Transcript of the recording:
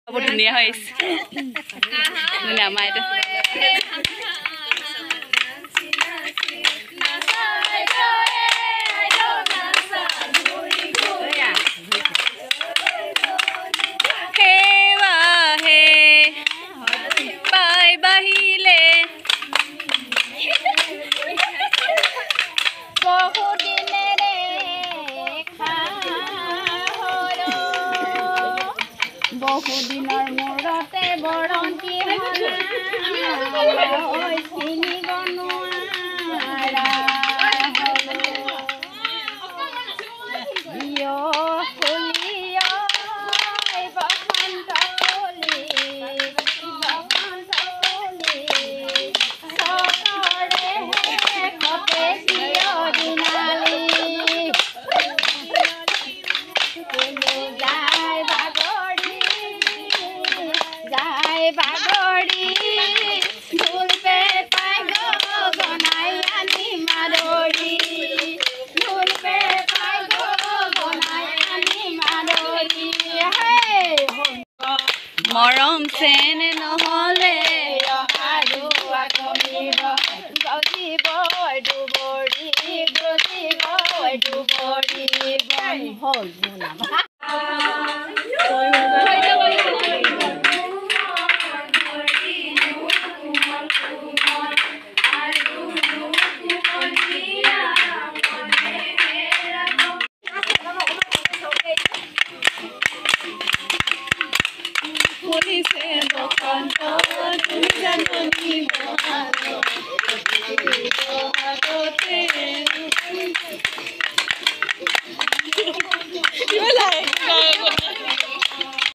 বহুত ধুনীয়া হৈ আহিছে ধুনীয়া আমাৰ এইটো বহুদিনৰ মূৰতে বৰন্তি চিনিব নোৱাৰা বসন্ত কলি চকৰে কতে চিৰদিনালি বাগড়ি ঢুলপে পাই গনাই আনি মাদৰি ঢুলপে পাই গনাই আনি মাদৰি মৰম চেন নহলে আৰু আকমিব গজিব ডুবৰি গজিব ডুবৰি হ'ল পুলিছে বসন্ত তুমি জাননি বহাগতে